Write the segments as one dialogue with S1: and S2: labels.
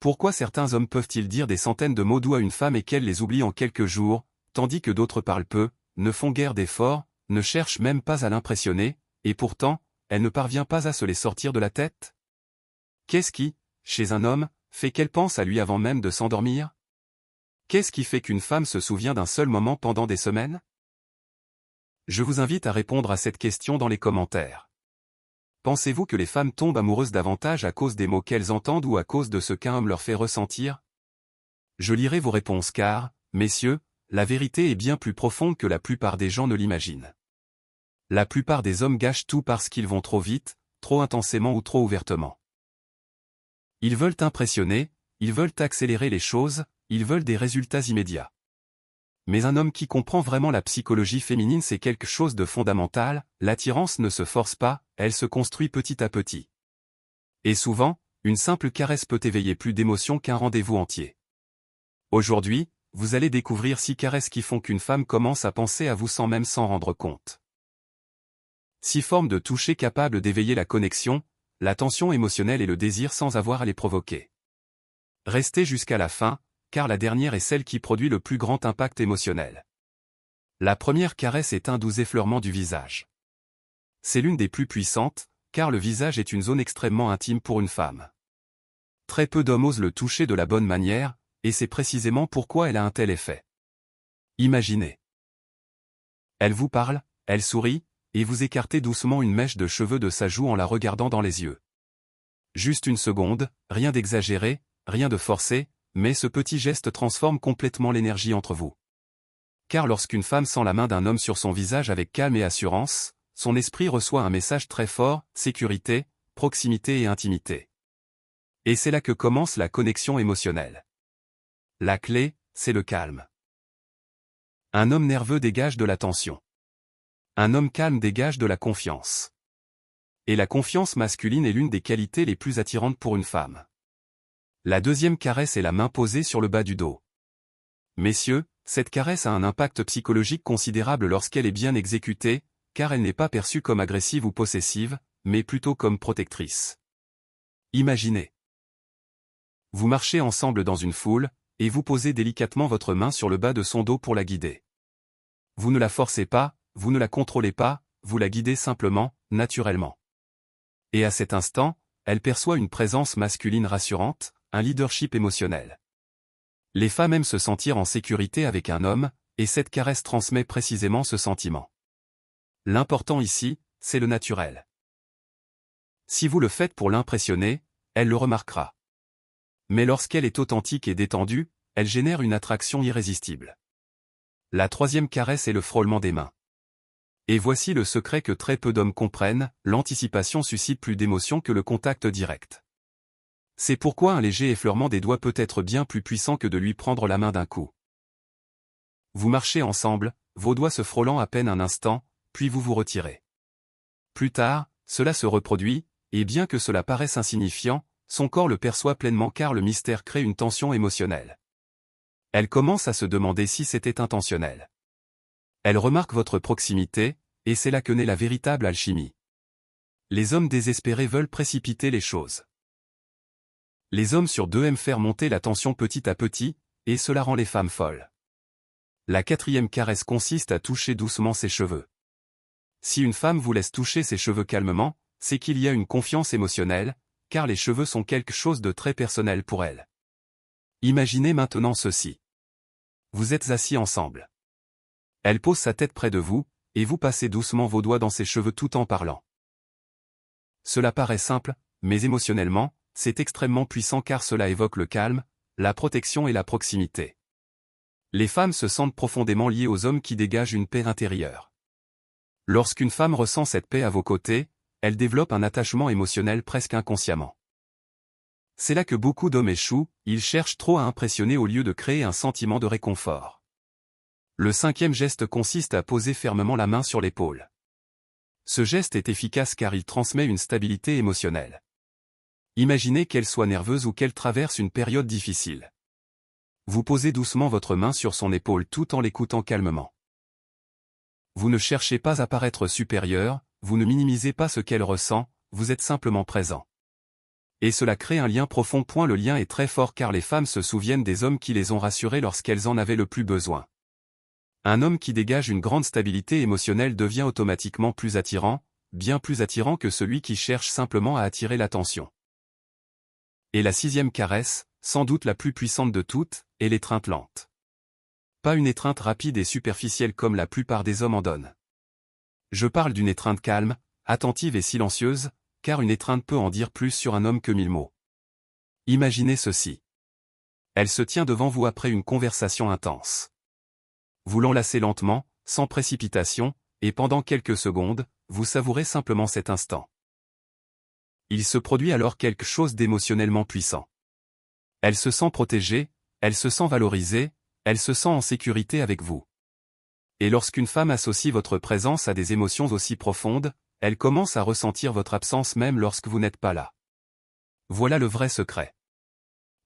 S1: Pourquoi certains hommes peuvent-ils dire des centaines de mots doux à une femme et qu'elle les oublie en quelques jours, tandis que d'autres parlent peu, ne font guère d'efforts, ne cherchent même pas à l'impressionner, et pourtant, elle ne parvient pas à se les sortir de la tête? Qu'est-ce qui, chez un homme, fait qu'elle pense à lui avant même de s'endormir? Qu'est-ce qui fait qu'une femme se souvient d'un seul moment pendant des semaines? Je vous invite à répondre à cette question dans les commentaires. Pensez-vous que les femmes tombent amoureuses davantage à cause des mots qu'elles entendent ou à cause de ce qu'un homme leur fait ressentir? Je lirai vos réponses car, messieurs, la vérité est bien plus profonde que la plupart des gens ne l'imaginent. La plupart des hommes gâchent tout parce qu'ils vont trop vite, trop intensément ou trop ouvertement. Ils veulent impressionner, ils veulent accélérer les choses, ils veulent des résultats immédiats. Mais un homme qui comprend vraiment la psychologie féminine sait quelque chose de fondamental, l'attirance ne se force pas, elle se construit petit à petit. Et souvent, une simple caresse peut éveiller plus d'émotions qu'un rendez-vous entier. Aujourd'hui, vous allez découvrir 6 caresses qui font qu'une femme commence à penser à vous sans même s'en rendre compte. 6 formes de toucher capables d'éveiller la connexion, la tension émotionnelle et le désir sans avoir à les provoquer. Restez jusqu'à la fin, car la dernière est celle qui produit le plus grand impact émotionnel. La première caresse est un doux effleurement du visage. C'est l'une des plus puissantes, car le visage est une zone extrêmement intime pour une femme. Très peu d'hommes osent le toucher de la bonne manière, et c'est précisément pourquoi elle a un tel effet. Imaginez. Elle vous parle, elle sourit, et vous écartez doucement une mèche de cheveux de sa joue en la regardant dans les yeux. Juste une seconde, rien d'exagéré, rien de forcé, mais ce petit geste transforme complètement l'énergie entre vous. Car lorsqu'une femme sent la main d'un homme sur son visage avec calme et assurance, son esprit reçoit un message très fort, sécurité, proximité et intimité. Et c'est là que commence la connexion émotionnelle. La clé, c'est le calme. Un homme nerveux dégage de la tension. Un homme calme dégage de la confiance. Et la confiance masculine est l'une des qualités les plus attirantes pour une femme. La deuxième caresse est la main posée sur le bas du dos. Messieurs, cette caresse a un impact psychologique considérable lorsqu'elle est bien exécutée, car elle n'est pas perçue comme agressive ou possessive, mais plutôt comme protectrice. Imaginez. Vous marchez ensemble dans une foule, et vous posez délicatement votre main sur le bas de son dos pour la guider. Vous ne la forcez pas, vous ne la contrôlez pas, vous la guidez simplement, naturellement. Et à cet instant, elle perçoit une présence masculine rassurante, un leadership émotionnel. Les femmes aiment se sentir en sécurité avec un homme, et cette caresse transmet précisément ce sentiment. L'important ici, c'est le naturel. Si vous le faites pour l'impressionner, elle le remarquera. Mais lorsqu'elle est authentique et détendue, elle génère une attraction irrésistible. La troisième caresse est le frôlement des mains. Et voici le secret que très peu d'hommes comprennent, l'anticipation suscite plus d'émotion que le contact direct. C'est pourquoi un léger effleurement des doigts peut être bien plus puissant que de lui prendre la main d'un coup. Vous marchez ensemble, vos doigts se frôlant à peine un instant, puis vous vous retirez. Plus tard, cela se reproduit, et bien que cela paraisse insignifiant, son corps le perçoit pleinement car le mystère crée une tension émotionnelle. Elle commence à se demander si c'était intentionnel. Elle remarque votre proximité, et c'est là que naît la véritable alchimie. Les hommes désespérés veulent précipiter les choses. Les hommes sur deux aiment faire monter la tension petit à petit, et cela rend les femmes folles. La quatrième caresse consiste à toucher doucement ses cheveux. Si une femme vous laisse toucher ses cheveux calmement, c'est qu'il y a une confiance émotionnelle, car les cheveux sont quelque chose de très personnel pour elle. Imaginez maintenant ceci. Vous êtes assis ensemble. Elle pose sa tête près de vous, et vous passez doucement vos doigts dans ses cheveux tout en parlant. Cela paraît simple, mais émotionnellement, c'est extrêmement puissant car cela évoque le calme, la protection et la proximité. Les femmes se sentent profondément liées aux hommes qui dégagent une paix intérieure. Lorsqu'une femme ressent cette paix à vos côtés, elle développe un attachement émotionnel presque inconsciemment. C'est là que beaucoup d'hommes échouent, ils cherchent trop à impressionner au lieu de créer un sentiment de réconfort. Le cinquième geste consiste à poser fermement la main sur l'épaule. Ce geste est efficace car il transmet une stabilité émotionnelle. Imaginez qu'elle soit nerveuse ou qu'elle traverse une période difficile. Vous posez doucement votre main sur son épaule tout en l'écoutant calmement. Vous ne cherchez pas à paraître supérieur, vous ne minimisez pas ce qu'elle ressent, vous êtes simplement présent. Et cela crée un lien profond. Le lien est très fort car les femmes se souviennent des hommes qui les ont rassurées lorsqu'elles en avaient le plus besoin. Un homme qui dégage une grande stabilité émotionnelle devient automatiquement plus attirant, bien plus attirant que celui qui cherche simplement à attirer l'attention. Et la 6e caresse, sans doute la plus puissante de toutes, est l'étreinte lente. Pas une étreinte rapide et superficielle comme la plupart des hommes en donnent. Je parle d'une étreinte calme, attentive et silencieuse, car une étreinte peut en dire plus sur un homme que 1000 mots. Imaginez ceci. Elle se tient devant vous après une conversation intense. Vous l'enlacez lentement, sans précipitation, et pendant quelques secondes, vous savourez simplement cet instant. Il se produit alors quelque chose d'émotionnellement puissant. Elle se sent protégée, elle se sent valorisée, elle se sent en sécurité avec vous. Et lorsqu'une femme associe votre présence à des émotions aussi profondes, elle commence à ressentir votre absence même lorsque vous n'êtes pas là. Voilà le vrai secret.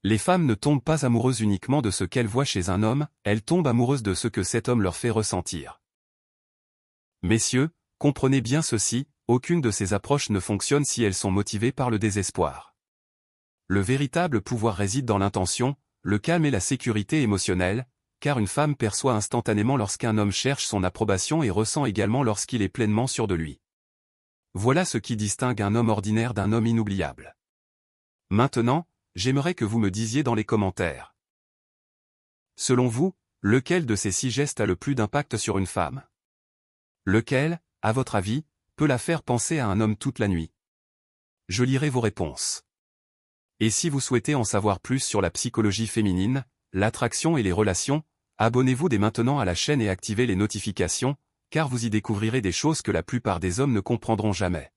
S1: Les femmes ne tombent pas amoureuses uniquement de ce qu'elles voient chez un homme, elles tombent amoureuses de ce que cet homme leur fait ressentir. Messieurs, comprenez bien ceci, aucune de ces approches ne fonctionne si elles sont motivées par le désespoir. Le véritable pouvoir réside dans l'intention, le calme et la sécurité émotionnelle, car une femme perçoit instantanément lorsqu'un homme cherche son approbation et ressent également lorsqu'il est pleinement sûr de lui. Voilà ce qui distingue un homme ordinaire d'un homme inoubliable. Maintenant, j'aimerais que vous me disiez dans les commentaires. Selon vous, lequel de ces 6 gestes a le plus d'impact sur une femme? Lequel, à votre avis, peut la faire penser à un homme toute la nuit? Je lirai vos réponses. Et si vous souhaitez en savoir plus sur la psychologie féminine, l'attraction et les relations, abonnez-vous dès maintenant à la chaîne et activez les notifications, car vous y découvrirez des choses que la plupart des hommes ne comprendront jamais.